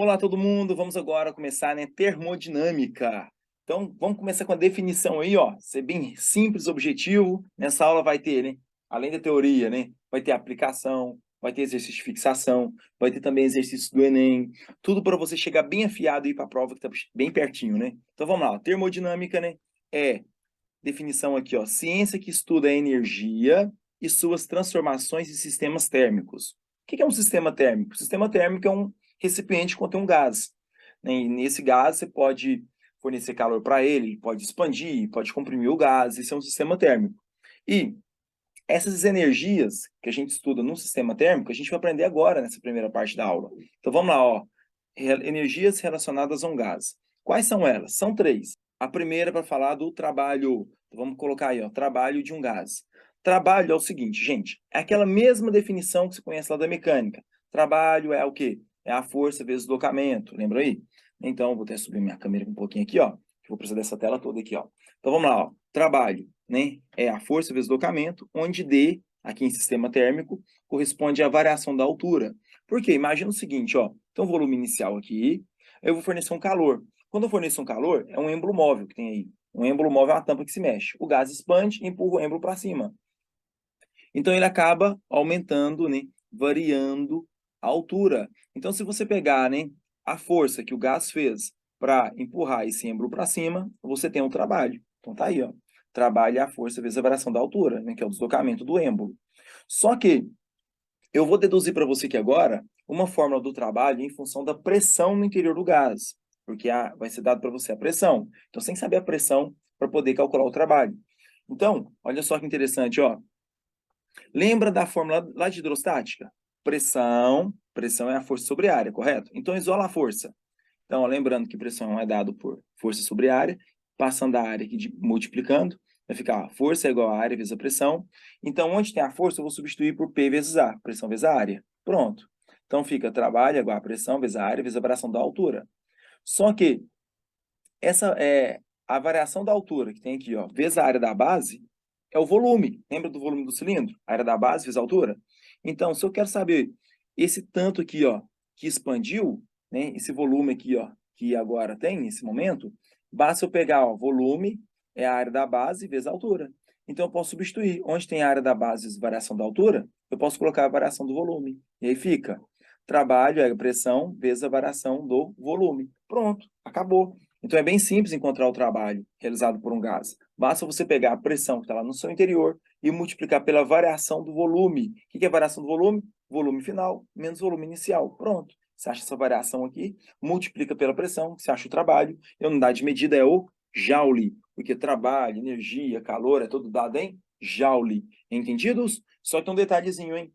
Olá, todo mundo. Vamos agora começar, né, termodinâmica. Então, vamos começar com a definição aí, ó. Ser bem simples, objetivo. Nessa aula vai ter, né, além da teoria, né, vai ter aplicação, vai ter exercício de fixação, vai ter também exercício do Enem. Tudo para você chegar bem afiado aí para a prova que tá bem pertinho, né? Então, vamos lá. Ó. Termodinâmica, né, é definição aqui, ó. Ciência que estuda a energia e suas transformações em sistemas térmicos. O que é um sistema térmico? O sistema térmico é um recipiente que contém um gás, né? E nesse gás você pode fornecer calor para ele, pode expandir, pode comprimir o gás, isso é um sistema térmico. E essas energias que a gente estuda no sistema térmico, a gente vai aprender agora nessa primeira parte da aula. Então vamos lá, ó. Energias relacionadas a um gás. Quais são elas? São três. A primeira é para falar do trabalho. Vamos colocar aí, ó, trabalho de um gás. Trabalho é o seguinte, gente, é aquela mesma definição que você conhece lá da mecânica. Trabalho é o quê? É a força vezes o deslocamento, lembra aí? Então, vou até subir minha câmera um pouquinho aqui, ó, que eu vou precisar dessa tela toda aqui, ó. Então, vamos lá, ó. Trabalho, né, é a força vezes o deslocamento, onde D, aqui em sistema térmico, corresponde à variação da altura. Por quê? Imagina o seguinte, ó, então, volume inicial aqui, eu vou fornecer um calor. Quando eu forneço um calor, é um êmbolo móvel que tem aí. Um êmbolo móvel é uma tampa que se mexe. O gás expande e empurra o êmbolo para cima. Então, ele acaba aumentando, né, variando a altura. Então, se você pegar, né, a força que o gás fez para empurrar esse êmbolo para cima, você tem um trabalho. Então, tá aí, ó. Trabalho é a força vezes a variação da altura, né, que é o deslocamento do êmbolo. Só que eu vou deduzir para você aqui agora uma fórmula do trabalho em função da pressão no interior do gás, porque vai ser dado para você a pressão. Então, você tem que saber a pressão para poder calcular o trabalho. Então, olha só que interessante, ó. Lembra da fórmula lá de hidrostática? Pressão é a força sobre a área, correto? Então, isola a força. Então, ó, lembrando que pressão é dado por força sobre área, passando a área aqui multiplicando, vai ficar ó, força é igual a área vezes a pressão. Então, onde tem a força, eu vou substituir por P vezes A, pressão vezes a área. Pronto. Então, fica trabalho igual a pressão vezes a área vezes a variação da altura. Só que essa é a variação da altura que tem aqui, ó, vezes a área da base, é o volume. Lembra do volume do cilindro? A área da base vezes a altura? Então, se eu quero saber esse tanto aqui, ó, que expandiu, né, esse volume aqui, ó, que agora tem nesse momento, basta eu pegar, ó, volume é a área da base vezes a altura. Então, eu posso substituir. Onde tem a área da base vezes variação da altura, eu posso colocar a variação do volume. E aí fica trabalho é a pressão vezes a variação do volume. Pronto, acabou. Então é bem simples encontrar o trabalho realizado por um gás. Basta você pegar a pressão que está lá no seu interior e multiplicar pela variação do volume. O que é a variação do volume? Volume final menos volume inicial. Pronto. Você acha essa variação aqui, multiplica pela pressão, você acha o trabalho, e a unidade de medida é o Joule, porque trabalho, energia, calor, é tudo dado em Joule. Entendidos? Só que um detalhezinho, hein?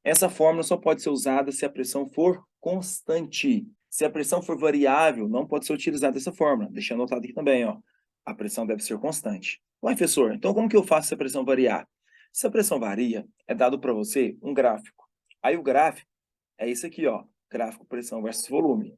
Essa fórmula só pode ser usada se a pressão for constante. Se a pressão for variável, não pode ser utilizada essa fórmula. Deixa anotado aqui também, ó. A pressão deve ser constante. Ué, professor, então como que eu faço se a pressão variar? Se a pressão varia, é dado para você um gráfico. Aí o gráfico é isso aqui, ó. Gráfico pressão versus volume.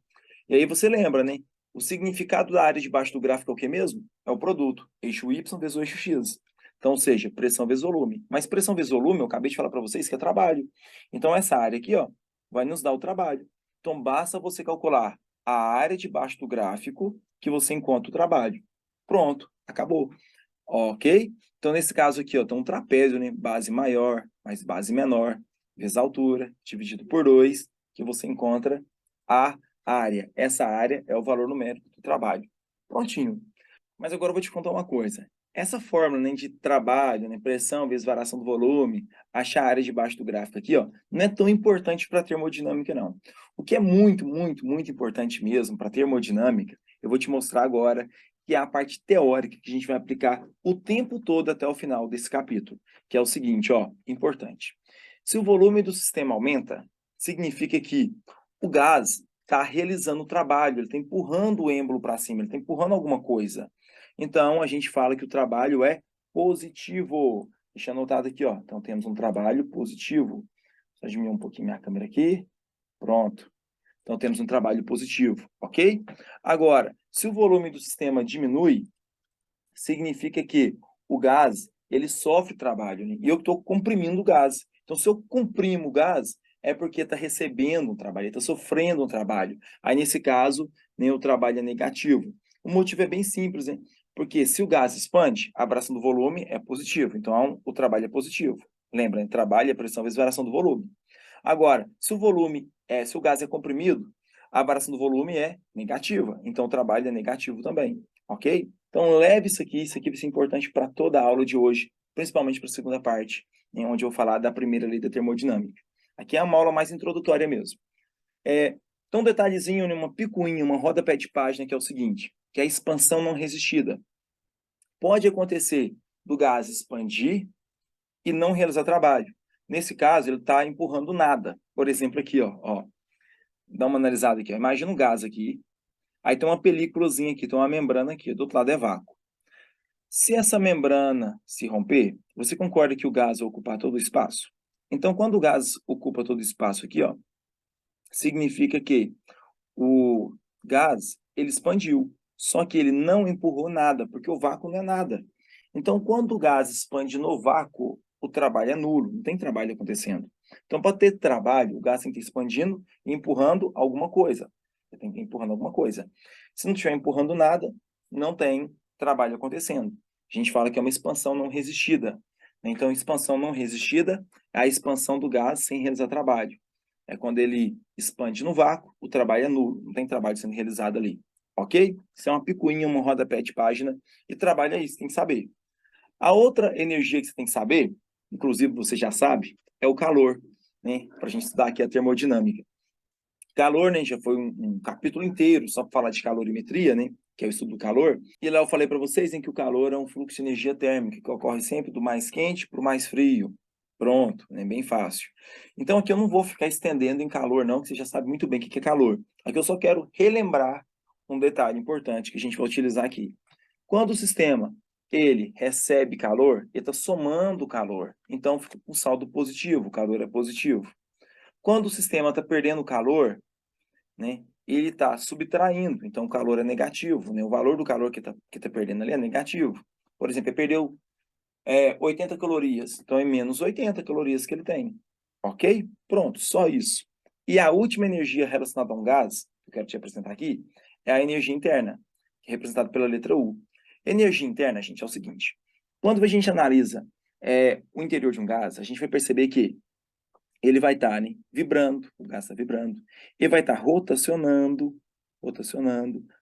E aí você lembra, né? O significado da área debaixo do gráfico é o que mesmo? É o produto. Eixo Y vezes o eixo X. Então, ou seja, pressão vezes volume. Mas pressão vezes volume, eu acabei de falar para vocês que é trabalho. Então, essa área aqui, ó, vai nos dar o trabalho. Então, basta você calcular a área debaixo do gráfico que você encontra o trabalho. Pronto, acabou. Ok? Então, nesse caso aqui, ó, tem um trapézio, né? Base maior mais base menor, vezes a altura, dividido por 2, que você encontra a área. Essa área é o valor numérico do trabalho. Prontinho. Mas agora eu vou te contar uma coisa. Essa fórmula, né, de trabalho, né, pressão vezes variação do volume, achar a área debaixo do gráfico aqui, ó, não é tão importante para a termodinâmica, não. O que é muito, muito, muito importante mesmo para a termodinâmica, eu vou te mostrar agora, que é a parte teórica que a gente vai aplicar o tempo todo até o final desse capítulo, que é o seguinte, ó, importante. Se o volume do sistema aumenta, significa que o gás está realizando o trabalho, ele está empurrando o êmbolo para cima, ele está empurrando alguma coisa. Então, a gente fala que o trabalho é positivo. Deixa anotado aqui, ó. Então, temos um trabalho positivo. Só diminuir um pouquinho minha câmera aqui. Pronto. Então, temos um trabalho positivo, ok? Agora, se o volume do sistema diminui, significa que o gás, ele sofre trabalho, né? E eu estou comprimindo o gás. Então, se eu comprimo o gás, é porque está recebendo um trabalho, está sofrendo um trabalho. Aí, nesse caso, né, o trabalho é negativo. O motivo é bem simples, né? Porque se o gás expande, a variação do volume é positivo. Então, o trabalho é positivo. Lembra, trabalho é pressão vezes variação do volume. Agora, se o gás é comprimido, a variação do volume é negativa. Então, o trabalho é negativo também, ok? Então, leve isso aqui vai ser importante para toda a aula de hoje, principalmente para a segunda parte, onde eu vou falar da primeira lei da termodinâmica. Aqui é uma aula mais introdutória mesmo. Então, um detalhezinho, uma picuinha, uma rodapé de página, que é o seguinte, que é a expansão não resistida. Pode acontecer do gás expandir e não realizar trabalho. Nesse caso, ele está empurrando nada. Por exemplo, aqui, ó, dá uma analisada aqui. Ó. Imagina um gás aqui, aí tem uma películazinha aqui, tem uma membrana aqui, do outro lado é vácuo. Se essa membrana se romper, você concorda que o gás vai ocupar todo o espaço? Então, quando o gás ocupa todo o espaço aqui, ó, significa que o gás, ele expandiu, só que ele não empurrou nada, porque o vácuo não é nada. Então, quando o gás expande no vácuo, o trabalho é nulo, não tem trabalho acontecendo. Então, para ter trabalho, o gás tem que estar expandindo e empurrando alguma coisa. Você tem que ir empurrando alguma coisa. Se não estiver empurrando nada, não tem trabalho acontecendo. A gente fala que é uma expansão não resistida. Então, expansão não resistida é a expansão do gás sem realizar trabalho. É quando ele expande no vácuo, o trabalho é nulo, não tem trabalho sendo realizado ali. Ok? Isso é uma picuinha, uma rodapé de página, e trabalho é isso, tem que saber. A outra energia que você tem que saber, inclusive você já sabe, é o calor, né? Para a gente estudar aqui a termodinâmica. Calor, né? Já foi um capítulo inteiro só para falar de calorimetria, né? Que é o estudo do calor. E lá eu falei para vocês em que o calor é um fluxo de energia térmica que ocorre sempre do mais quente para o mais frio. Pronto, é bem fácil. Então aqui eu não vou ficar estendendo em calor não, que você já sabe muito bem o que é calor. Aqui eu só quero relembrar um detalhe importante que a gente vai utilizar aqui. Quando o sistema ele recebe calor, ele está somando calor. Então fica com saldo positivo, o calor é positivo. Quando o sistema está perdendo calor, né, ele está subtraindo, então o calor é negativo, né, o valor do calor que tá perdendo ali é negativo. Por exemplo, ele perdeu 80 calorias, então é menos 80 calorias que ele tem. Ok? Pronto, só isso. E a última energia relacionada a um gás, que eu quero te apresentar aqui, é a energia interna, que é representada pela letra U. Energia interna, gente, é o seguinte. Quando a gente analisa o interior de um gás, a gente vai perceber que ele vai estar vibrando, o gás está vibrando, ele vai estar rotacionando,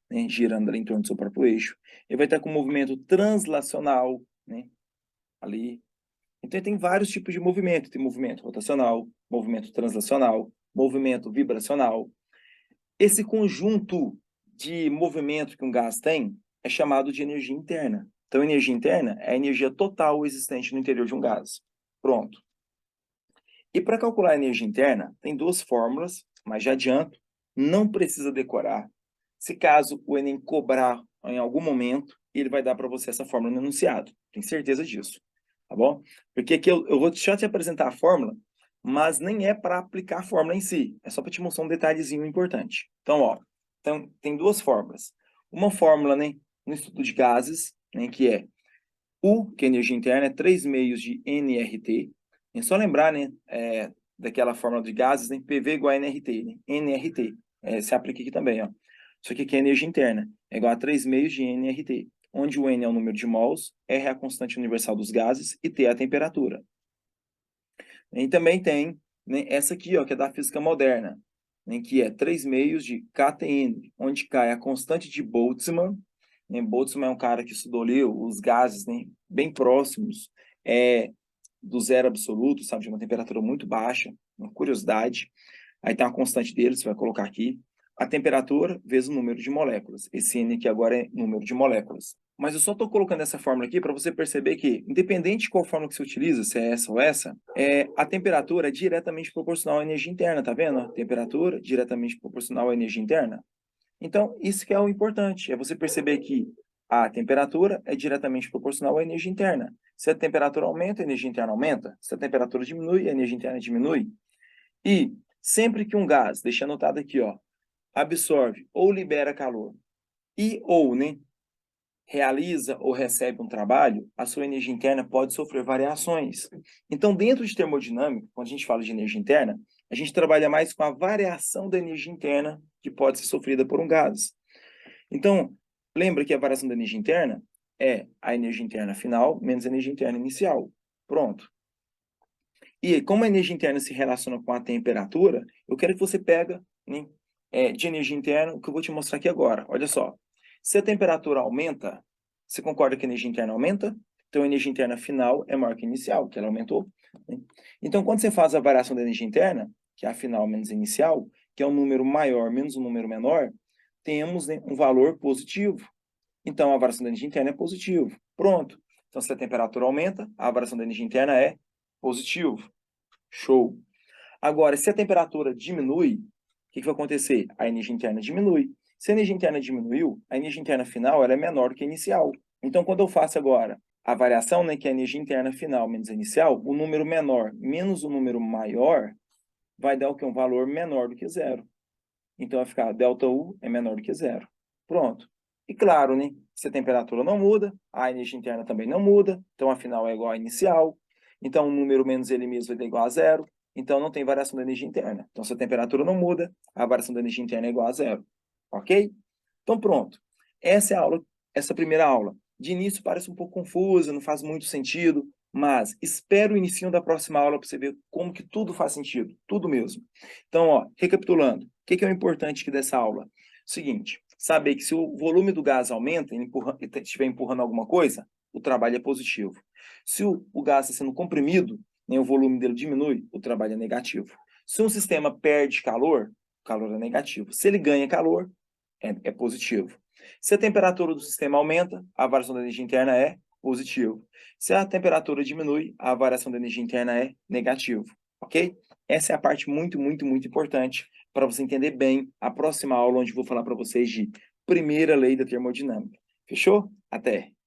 né, girando ali em torno do seu próprio eixo, ele vai estar com um movimento translacional, né, ali. Então, tem vários tipos de movimento. Tem movimento rotacional, movimento translacional, movimento vibracional. Esse conjunto de movimento que um gás tem é chamado de energia interna. Então, energia interna é a energia total existente no interior de um gás. Pronto. E para calcular a energia interna, tem duas fórmulas, mas já adianto, não precisa decorar. Se caso o Enem cobrar em algum momento, ele vai dar para você essa fórmula no enunciado. Tem certeza disso, tá bom? Porque aqui eu vou só te apresentar a fórmula, mas nem é para aplicar a fórmula em si. É só para te mostrar um detalhezinho importante. Então, ó, tem duas fórmulas. Uma fórmula, né, no estudo de gases, né, que é U, que é energia interna, é 3 meios de nRT. É só lembrar, né, daquela fórmula de gases, né, PV igual a nRT, né? nRT. Se aplica aqui também, ó. Isso aqui é energia interna, é igual a 3 meios de nRT, onde o N é o número de mols, R é a constante universal dos gases e T é a temperatura. E também tem, né, essa aqui, ó, que é da física moderna, né, que é 3 meios de KTN, onde K é a constante de Boltzmann, né? Boltzmann é um cara que estudou ali os gases, né, bem próximos do zero absoluto, sabe, de uma temperatura muito baixa, uma curiosidade. Aí tem uma constante dele, você vai colocar aqui. A temperatura vezes o número de moléculas. Esse N aqui agora é número de moléculas. Mas eu só estou colocando essa fórmula aqui para você perceber que, independente de qual fórmula que você utiliza, se é essa ou essa, a temperatura é diretamente proporcional à energia interna, tá vendo? A temperatura diretamente proporcional à energia interna. Então, isso que é o importante, é você perceber que a temperatura é diretamente proporcional à energia interna. Se a temperatura aumenta, a energia interna aumenta. Se a temperatura diminui, a energia interna diminui. E sempre que um gás, deixa anotado aqui, ó, absorve ou libera calor ou, né, realiza ou recebe um trabalho, a sua energia interna pode sofrer variações. Então, dentro de termodinâmica, quando a gente fala de energia interna, A gente trabalha mais com a variação da energia interna que pode ser sofrida por um gás. Então, lembra que a variação da energia interna é a energia interna final menos a energia interna inicial. Pronto. E como a energia interna se relaciona com a temperatura, eu quero que você pega, né, de energia interna o que eu vou te mostrar aqui agora. Olha só. Se a temperatura aumenta, você concorda que a energia interna aumenta? Então a energia interna final é maior que a inicial, que ela aumentou, né? Então quando você faz a variação da energia interna, que é a final menos a inicial, que é um número maior menos um número menor, temos, né, um valor positivo. Então a variação da energia interna é positivo. Pronto. Então se a temperatura aumenta, a variação da energia interna é positivo. Show. Agora, se a temperatura diminui, o que vai acontecer? A energia interna diminui. Se a energia interna diminuiu, a energia interna final ela é menor do que a inicial. Então, quando eu faço agora a variação, né, que é a energia interna final menos a inicial, o número menor menos o número maior vai dar o quê? Um valor menor do que zero. Então, vai ficar ΔU é menor do que zero. Pronto. E claro, né, se a temperatura não muda, a energia interna também não muda, então a final é igual à inicial. Então, o número menos ele mesmo vai dar igual a zero. Então, não tem variação da energia interna. Então, se a temperatura não muda, a variação da energia interna é igual a zero. Ok? Então, pronto. Essa é a aula, essa primeira aula. De início parece um pouco confusa, não faz muito sentido, mas espera o início da próxima aula para você ver como que tudo faz sentido. Tudo mesmo. Então, ó, recapitulando. O que é o importante aqui dessa aula? Seguinte, saber que se o volume do gás aumenta, ele estiver empurrando alguma coisa, o trabalho é positivo. Se o gás está sendo comprimido, né, o volume dele diminui, o trabalho é negativo. Se um sistema perde calor, o calor é negativo. Se ele ganha calor, é positivo. Se a temperatura do sistema aumenta, a variação da energia interna é positivo. Se a temperatura diminui, a variação da energia interna é negativo. Ok? Essa é a parte muito, muito, muito importante para você entender bem a próxima aula, onde vou falar para vocês de primeira lei da termodinâmica. Fechou? Até!